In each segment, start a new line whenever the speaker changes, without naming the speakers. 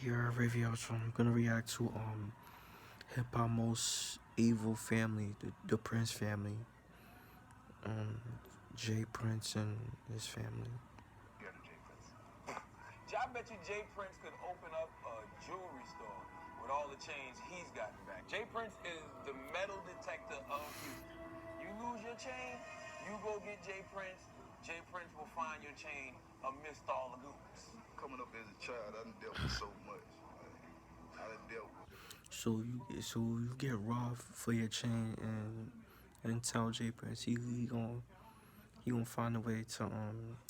Your review. So I'm gonna react to hip hop most evil family, the Prince family. Um, Jay Prince and his family.
Scared of Jay Prince. I bet you Jay Prince could open up a jewelry store with all the chains he's gotten back. Jay Prince is the metal detector of Houston. You lose your chain, you go get Jay Prince. Jay Prince will find your chain amidst all the goons.
Coming up as a child, I done dealt with so much. I done dealt with.
So you get robbed for your chain and tell Jay Prince he gonna find a way to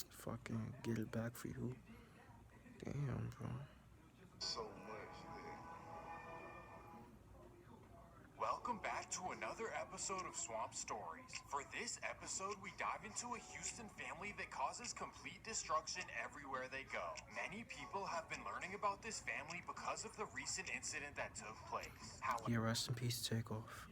fucking get it back for you. Damn, bro.
So much that.
Welcome back to another episode of Swamp Stories. For this episode, we dive into a Houston family that causes complete destruction everywhere they go. Many people have been learning about this family because of the recent incident that took place.
Yeah, rest in peace, Takeoff.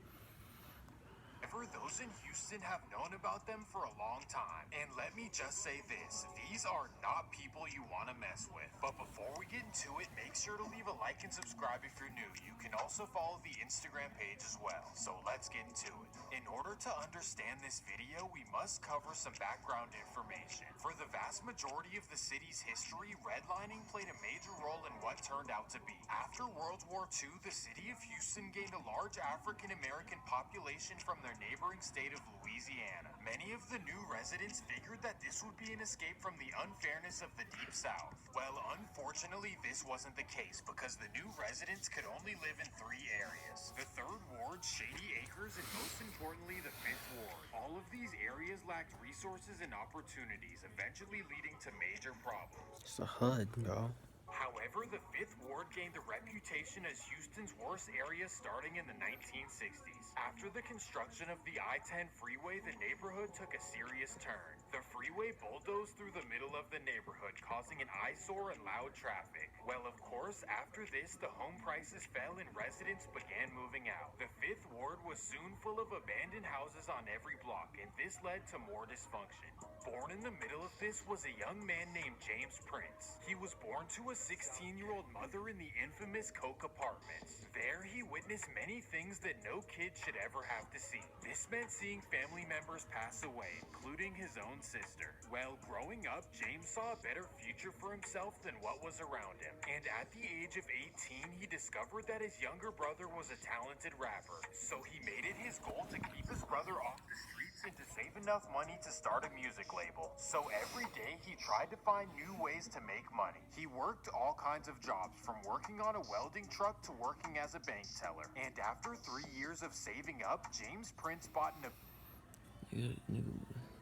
However, those in Houston have known about them for a long time. And let me just say this, these are not people you want to mess with. But before we get into it, make sure to leave a like and subscribe if you're new. You can also follow the Instagram page as well. So let's get into it. In order to understand this video, we must cover some background information. For the vast majority of the city's history, redlining played a major role in what turned out to be. After World War II, the city of Houston gained a large African American population from their neighboring state of Louisiana. Many of the new residents figured that this would be an escape from the unfairness of the Deep South. Well, unfortunately, this wasn't the case because the new residents could only live in 3 areas. The 3rd Ward, Shady Acres, and most importantly, the 5th Ward. All of these areas lacked resources and opportunities, eventually leading to major problems.
It's a HUD, bro.
However, the 5th Ward gained a reputation as Houston's worst area starting in the 1960s. After the construction of the I-10 freeway, the neighborhood took a serious turn. The freeway bulldozed through the middle of the neighborhood, causing an eyesore and loud traffic. Well, of course, after this, the home prices fell and residents began moving out. The 5th Ward was soon full of abandoned houses on every block, and this led to more dysfunction. Born in the middle of this was a young man named James Prince. He was born to a 16-year-old mother in the infamous Coke Apartments. There, he witnessed many things that no kid should ever have to see. This meant seeing family members pass away, including his own sister. Well, growing up, James saw a better future for himself than what was around him. And at the age of 18, he discovered that his younger brother was a talented rapper. So he made it his goal to keep his brother off the streets and to save enough money to start a music label. So every day he tried to find new ways to make money. He worked all kinds of jobs, from working on a welding truck to working as a bank teller. And after 3 years of saving up, James Prince bought an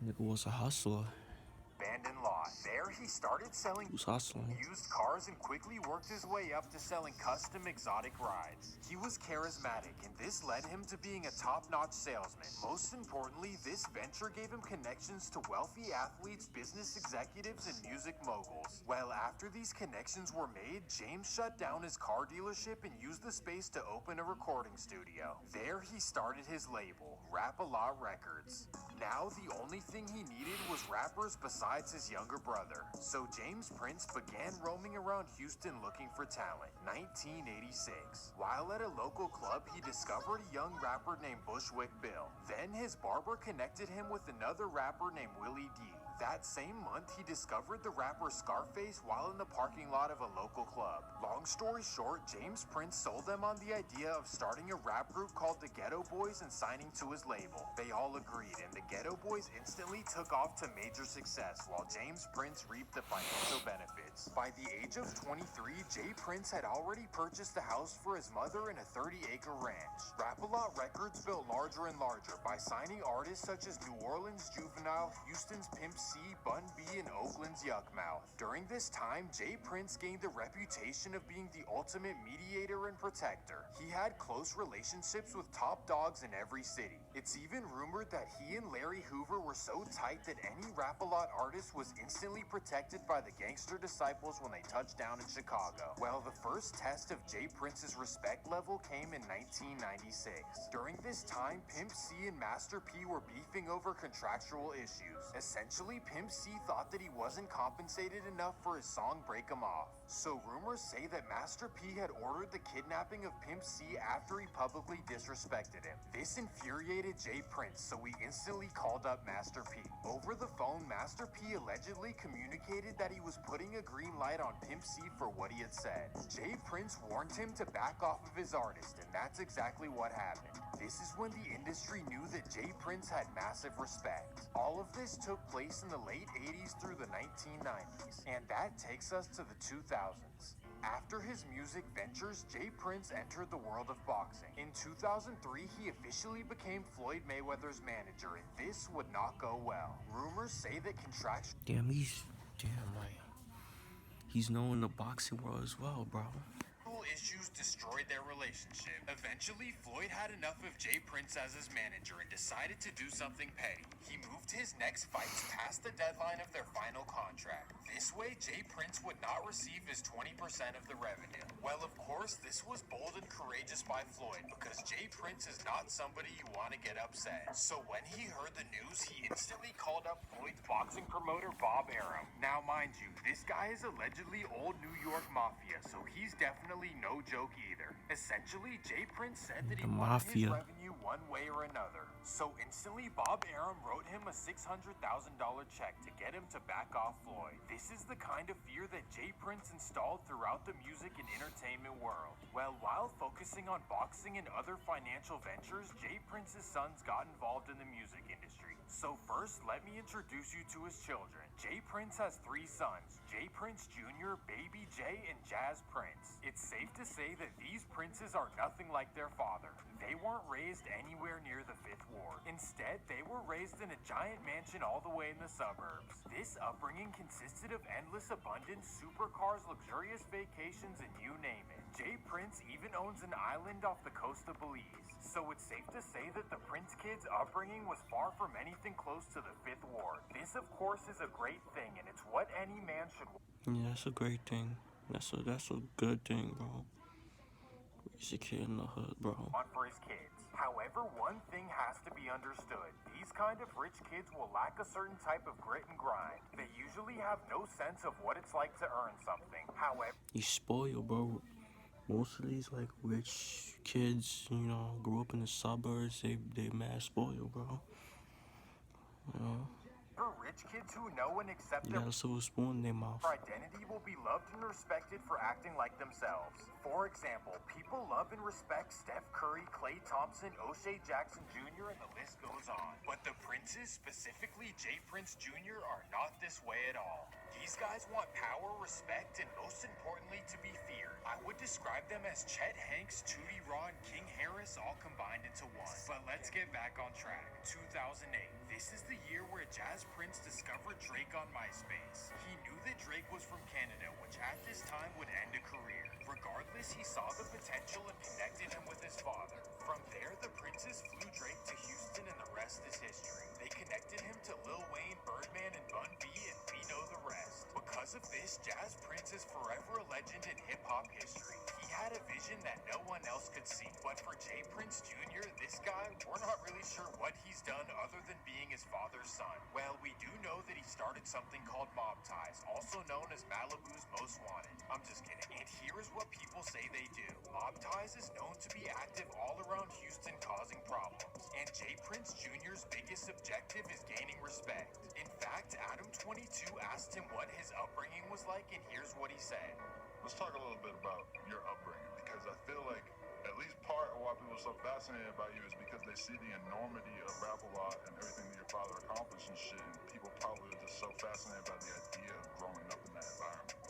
Nigga was a hustler.
abandoned lot. There he started selling
Who's hustling?
used cars and quickly worked his way up to selling custom exotic rides. He was charismatic, and this led him to being a top-notch salesman. Most importantly, this venture gave him connections to wealthy athletes, business executives, and music moguls. Well, after these connections were made, James shut down his car dealership and used the space to open a recording studio. There he started his label, Rap-A-Lot Records. Now, the only thing he needed was rappers besides his younger brother. So James Prince began roaming around Houston looking for talent. 1986. While at a local club, he discovered a young rapper named Bushwick Bill. Then his barber connected him with another rapper named Willie D. That same month, he discovered the rapper Scarface while in the parking lot of a local club. Long story short, James Prince sold them on the idea of starting a rap group called the Ghetto Boys and signing to his label. They all agreed, and the Ghetto Boys instantly took off to major success, while James Prince reaped the financial benefits. By the age of 23, Jay Prince had already purchased a house for his mother in a 30-acre ranch. Rap-A-Lot Records built larger and larger by signing artists such as New Orleans Juvenile, Houston's Pimp C, Bun B, and Oakland's Yuckmouth. During this time, Jay Prince gained the reputation of being the ultimate mediator and protector. He had close relationships with top dogs in every city. It's even rumored that he and Larry Hoover were so tight that any Rap-A-Lot artist was instantly protected by the gangster disciples when they touched down in Chicago. Well, the first test of Jay Prince's respect level came in 1996. During this time, Pimp C and Master P were beefing over contractual issues. Essentially, Essentially, Pimp C thought that he wasn't compensated enough for his song Break 'Em Off. So rumors say that Master P had ordered the kidnapping of Pimp C after he publicly disrespected him. This infuriated Jay Prince, so he instantly called up Master P. Over the phone, Master P allegedly communicated that he was putting a green light on Pimp C for what he had said. Jay Prince warned him to back off of his artist, and that's exactly what happened. This is when the industry knew that Jay Prince had massive respect. All of this took place in the late 80s through the 1990s, and that takes us to the 2000s. After his music ventures, Jay Prince entered the world of boxing. In 2003, he officially became Floyd Mayweather's manager, and this would not go well. Rumors say that contraction
He's known in the boxing world as well, bro.
issues destroyed their relationship. Eventually, Floyd had enough of Jay Prince as his manager and decided to do something petty. He moved his next fights past the deadline of their final contract. This way, Jay Prince would not receive his 20% of the revenue. Well, of course, this was bold and courageous by Floyd because Jay Prince is not somebody you want to get upset. So when he heard the news, he instantly called up Floyd's boxing promoter, Bob Arum. Now, mind you, this guy is allegedly old New York mafia, so he's definitely no joke either. Essentially, Jay Prince said that he wanted his revenue one way or another. So instantly, Bob Arum wrote him a $600,000 check to get him to back off Floyd. This is the kind of fear that Jay Prince installed throughout the music and entertainment world. Well, while focusing on boxing and other financial ventures, Jay Prince's sons got involved in the music industry. So first, let me introduce you to his children. Jay Prince has 3 sons, Jay Prince Jr., Baby J, and Jazz Prince. It's safe to say that these princes are nothing like their father. They weren't raised anywhere near the 5th Ward. Instead, they were raised in a giant mansion all the way in the suburbs. This upbringing consisted of endless abundance, supercars, luxurious vacations, and you name it. Jay Prince even owns an island off the coast of Belize. So it's safe to say that the Prince kids' upbringing was far from anything close to the 5th Ward. This, of course, is a great thing, and it's what any man should want.
Yeah, that's a great thing. That's a good thing, bro. Raise a kid in the hood, bro.
For his kids. However, one thing has to be understood. These kind of rich kids will lack a certain type of grit and grind. They usually have no sense of what it's like to earn something. However,
You spoiled, bro. Most of these like rich kids, you know, grew up in the suburbs. They mad spoiled, bro. You know,
rich kids who know and accept
you
their
got a silver spoon in their mouth.
identity will be loved and respected for acting like themselves. For example, people love and respect Steph Curry, Klay Thompson, O'Shea Jackson Jr., and the list goes on. But the Princes, specifically Jay Prince Jr., are not this way at all. These guys want power, respect, and most importantly, to be feared. I would describe them as Chet Hanks, Tootie Raw, and King Harris all combined into one. But let's get back on track. 2008. This is the year where Jazz Prince discovered Drake on MySpace. He knew that Drake was from Canada, which at this time would end a career. Regardless, he saw the potential and connected him with his father. From there, the Princes flew Drake to Houston, and the rest is history. They connected him to Lil Wayne, Birdman, and Bun B, and we know the rest. Because of this, Jazz Prince is forever a legend in hip-hop history. He had a vision that no one else could see. But for Jay Prince Jr., this guy, we're not really sure what he's done other than being his father's son. Well, we do know that he started something called Mob Ties, also known as Malibu's Most Wanted. I'm just kidding. And here is what people say they do. Mob Ties is known to be active all around Houston, causing problems. And Jay Prince Jr.'s biggest objective is gaining respect. In fact, Adam22 asked him what his upbringing was like, and here's what he said.
Let's talk a little bit about your upbringing, because I feel like at least part of why people are so fascinated by you is because they see the enormity of Rap-A-Lot and everything that your father accomplished and shit, and people probably are just so fascinated by the idea of growing up in that environment.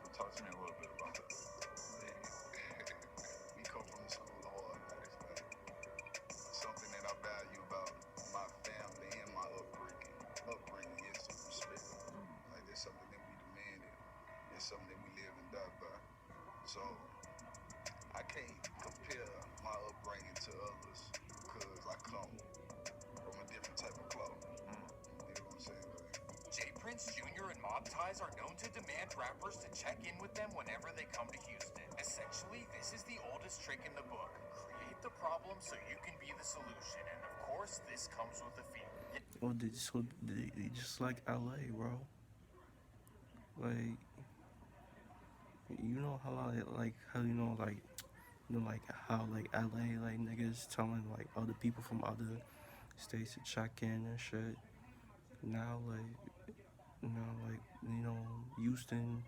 So talk to me a little bit about that.
We come from the school of hard knocks, man. Something that I value about my family and my upbringing is respect. Like, that's something that we demanded. It's something that we live and die by. So I can't compare my upbringing to others because I come from a different type of cloth. You know what I'm saying?
Jay Prince Jr. and Mob Ties are known to demand rappers to check in with them whenever they come to Houston. Essentially, this is the oldest trick in the book. Create the problem so you can be the solution. And of course, this comes with a fee.
Oh, they just like LA, bro. Like, you know how like how like how like LA like niggas telling like other people from other states to check in and shit. Now like Houston,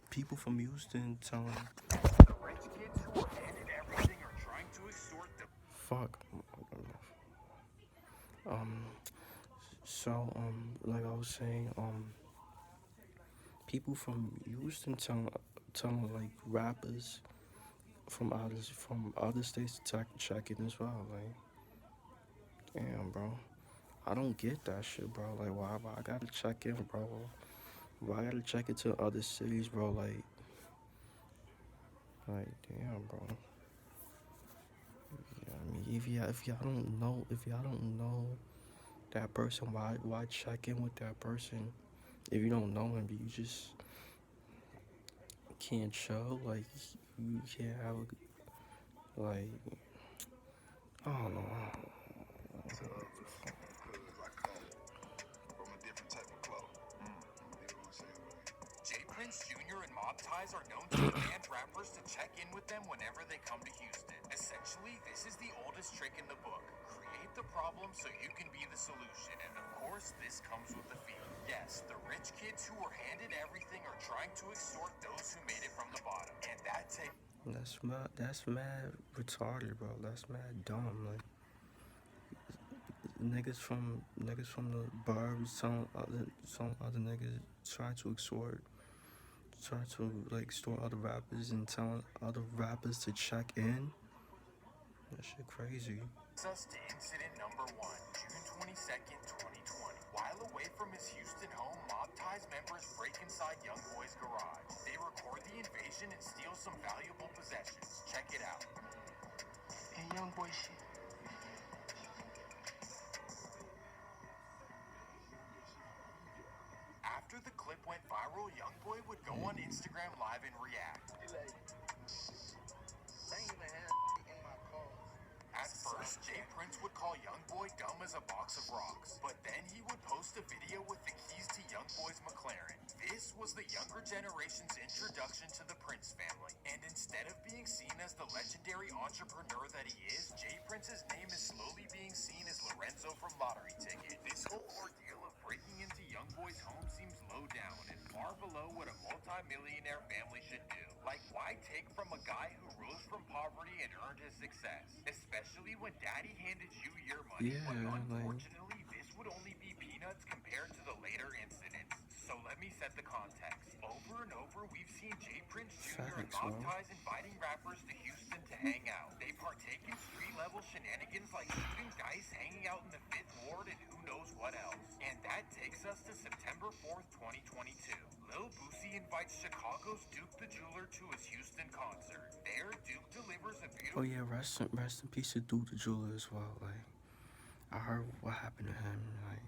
people from Houston telling
The rich kids who are handed everything are trying to extort the
fuck. Um, like I was saying, people from Houston telling like rappers from other states to check in as well. Like, damn, bro. I don't get that shit, bro. Like, why I gotta check in, bro? Why I gotta check into other cities, bro? Like, damn, bro. Yeah, I mean, if y'all don't know that person, why check in with that person? If you don't know him, you just can't chill. Like, you can't have like, I don't know.
Cause I come from a different type of cloth. You know what I'm saying?
Jay Prince Jr. and Mob Ties are known to demand rappers to check in with them whenever they come to Houston. Essentially, this is the oldest trick in the book. Create the problem so you can be the solution. And of course, this comes with a fee. Yes, the rich kids who are handed everything are trying to extort those who made it from the bottom. And that takes
That's mad retarded, bro. That's mad dumb. Like, niggas from the bars telling other niggas trying to like extort other rappers and telling other rappers to check in. That shit crazy.
us to incident number 1, June 22nd, 2020. While away from his Houston home, Mob Ties members break inside Young Boy's garage. They record the invasion and steal some valuable possessions. Check it out.
Hey, young boy shit.
After the clip went viral, Young Boy would go on Instagram Live and react. At first, Jay Prince would call Young Boy dumb as a box of rocks, but then he would post a video with the keys to Young Boy's McLaren. This was the younger generation's introduction to the Prince family, and instead of being seen as the legendary entrepreneur that he is, Jay Prince's name is slowly being seen as Lorenzo from Lottery Ticket. This whole ordeal of breaking into Young Boy's home seems low down and far below what a multi-millionaire family should do. Like, why take from a guy who rose from poverty and earned his success? Especially when daddy handed you your money,
Yeah,
but
like
unfortunately, this would only be peanuts compared to the later incidents. So let me set the context. Over and over, we've seen Jay Prince Jr. and
facts,
Mob
bro.
Ties inviting rappers to Houston to hang out. They partake in street-level shenanigans like shooting dice, hanging out in the 5th Ward, and who knows what else. And that takes us to September 4th, 2022. Lil Boosie invites Chicago's Duke the Jeweler to his Houston concert. There, Duke delivers a
Oh
beautiful...
yeah, rest in peace to Duke the Jeweler as well. Like, I heard what happened to him. Like,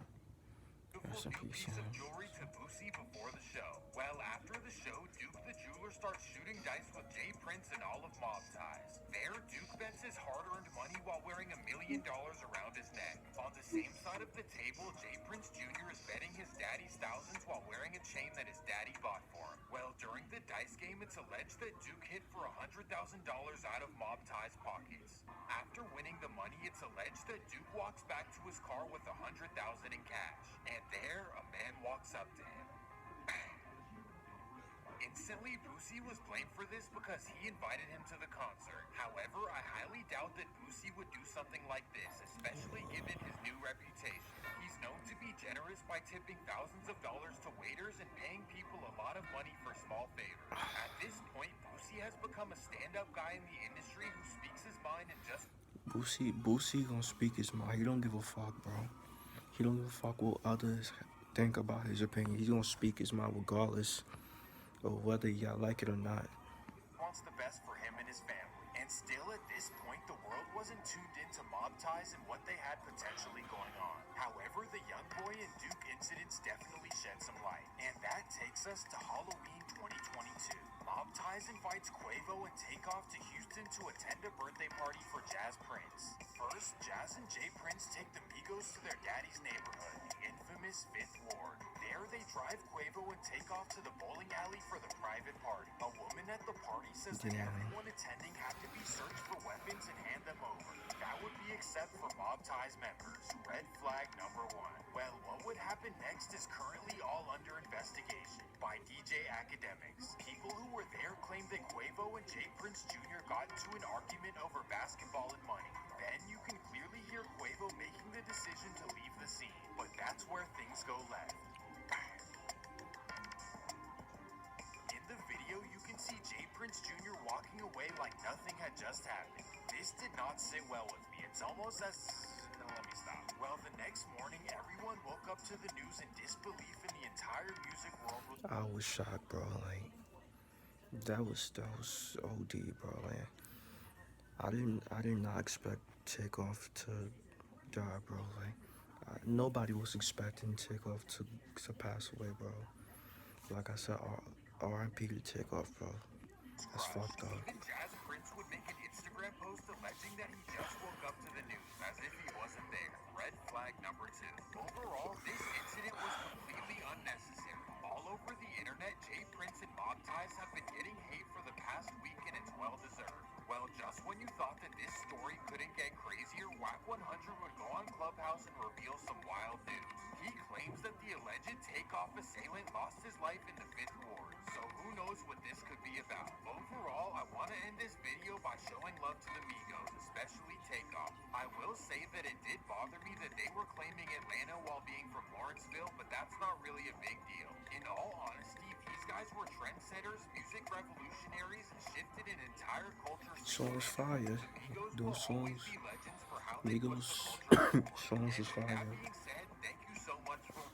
rest in
New
peace,
piece of
man.
jewelry to Boosie before the show. Well, after the show, Duke the Jeweler starts shooting dice with Jay Prince and all of Mob Ties. There, Duke bets his hard-earned money while wearing $1 million around his neck. On the same side of the table, Jay Prince Jr. is betting his daddy's thousands while wearing a chain that his daddy bought for him. Well, during the dice game, it's alleged that Duke hit for $100,000 out of Mob Ties' pockets. After winning the money, it's alleged that Duke walks back to his car with $100,000 in cash. And there, a man walks up to him. Bang. Instantly, Boosie was blamed for this because he invited him to the concert. However, I highly doubt that Boosie would do something like this, especially given his new reputation. He's known to be generous by tipping thousands of dollars to waiters and paying people a lot of money for small favors. At this point, Boosie has become a stand-up guy in the industry who speaks his mind and just...
Boosie gonna speak his mind. He don't give a fuck, bro. He don't give a fuck what others think about his opinion. He's gonna speak his mind regardless of whether y'all like it or not.
wants the best for him and his family. And And still at this point, the world wasn't tuned into mob ties and what they had potentially going on. However, the Young Boy and Duke incidents definitely shed some light. And that takes us to Halloween 2022. Mob Ties invites Quavo and Takeoff to Houston to attend a birthday party for Jazz Prince. First, Jazz and Jay Prince take the Migos to their daddy's neighborhood, the infamous 5th Ward. There, they drive Quavo and Takeoff to the bowling alley for the private party. A woman at the party says that everyone attending had to be searched for weapons and hand them over. That would be except for Mob Ties members. Red flag number 1. Well, what would happen next is currently all under investigation by DJ Academics. People who were there claim that Quavo and Jay Prince Jr. got into an argument over basketball and money. Then you can clearly hear Quavo making the decision to leave the scene. But that's where things go left. In the video, you can see Jay Prince Jr. walking away like nothing had just happened. This did not sit well with me. It's almost as... No, let me stop. Well, the next morning, everyone woke up to the news in disbelief and the entire music world was...
I was shocked, bro. Like, that was OD, bro. Like, I did not expect Takeoff to die, bro. Like, nobody was expecting Takeoff to pass away, bro. Like I said, R.I.P. to Takeoff, bro. That's fucked up.
Even Jazz Prince would make an Instagram post alleging that he just woke up to the news, as if he wasn't there. Red flag number 2. Overall, this incident was completely unnecessary. All over the internet, Jay Prince and Mob Ties have been getting hate for the past week, and it's well deserved. Well, just when you thought that this story couldn't get crazier, Whack 100 would go on Clubhouse and reveal some wild news. He claims that the alleged Takeoff assailant lost his life in the 5th Ward, so who knows what this could be about. Overall, I want to end this video by showing love to the Migos, especially Takeoff. I will say that it did bother me that they were claiming Atlanta while being from Lawrenceville, but that's not really a big deal. In all honesty, these guys were trendsetters, music revolutionaries, and shifted an entire culture.
Songs fire. Those songs, Migos songs is fire.
That being said, thank you so much for...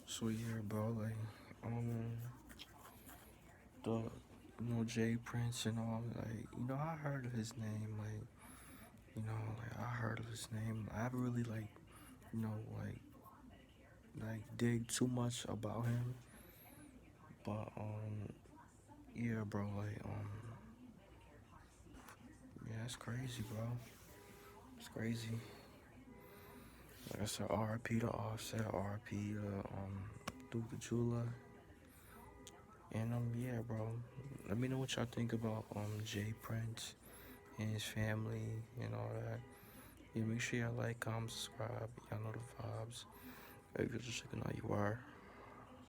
So yeah, bro. Like, Jay Prince and all. Like, I heard of his name. Like, I heard of his name. I haven't really like dig too much about him. But yeah, bro. Like, yeah, it's crazy, bro. It's crazy. Like I said, R.I.P. to Offset, R.I.P. to Duke the Jeweler. And yeah, bro. Let me know what y'all think about Jay Prince and his family and all that. Yeah, make sure y'all like, comment, subscribe. Y'all know the vibes. If you're just checking out, you are.